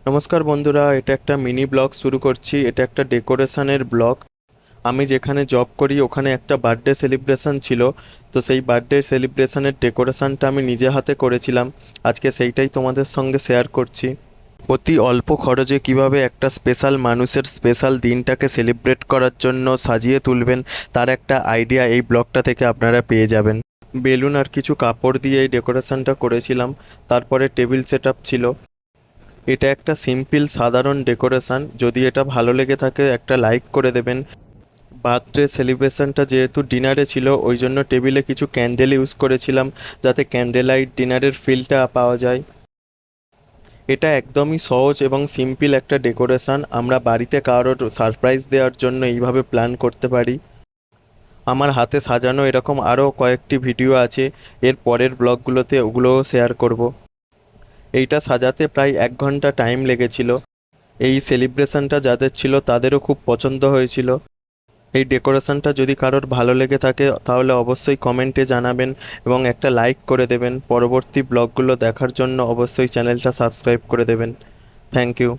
নমস্কার বন্ধুরা, এটা একটা মিনি ব্লগ শুরু করছি। এটা একটা ডেকোরেশনের ব্লগ। আমি যেখানে জব করি ওখানে একটা বার্থডে সেলিব্রেশন ছিল। তো সেই বার্থডে সেলিব্রেশনের ডেকোরেশনটা আমি নিজে হাতে করেছিলাম। আজকে সেইটাই তোমাদের সঙ্গে শেয়ার করছি। অতি অল্প খরচে কিভাবে একটা স্পেশাল মানুষের স্পেশাল দিনটাকে সেলিব্রেট করার জন্য সাজিয়ে তুলবেন, তার একটা আইডিয়া এই ব্লগটা থেকে আপনারা পেয়ে যাবেন। বেলুন আর কিছু কাপড় দিয়ে এই ডেকোরেশনটা করেছিলাম। তারপরে টেবিল সেট আপ ছিল। এটা একটা সিম্পল সাধারণ ডেকোরেশন। যদি এটা ভালো লেগে থাকে একটা লাইক করে দেবেন। বার্থডে সেলিব্রেশনটা যেহেতু ডিনারে ছিল, ওই জন্য টেবিলে কিছু ক্যান্ডেল ইউজ করেছিলাম, যাতে ক্যান্ডেল লাইট ডিনারের ফিলটা পাওয়া যায়। এটা একদমই সহজ এবং সিম্পল একটা ডেকোরেশন। আমরা বাড়িতে কারোর সারপ্রাইজ দেওয়ার জন্য এইভাবে প্ল্যান করতে পারি। আমার হাতে সাজানো এরকম আরও কয়েকটি ভিডিও আছে, এর পরের ব্লগগুলোতে ওগুলোও শেয়ার করব। এইটা সাজাতে প্রায় 1 ঘন্টা টাইম লেগেছিল। এই সেলিব্রেশনটা যাদের ছিল তাদেরও খুব পছন্দ হয়েছিল। এই ডেকোরেশনটা যদি কারোর ভালো লেগে থাকে তাহলে অবশ্যই কমেন্টে জানাবেন এবং একটা লাইক করে দেবেন। পরবর্তী ব্লগগুলো দেখার জন্য অবশ্যই চ্যানেলটা সাবস্ক্রাইব করে দেবেন। Thank you.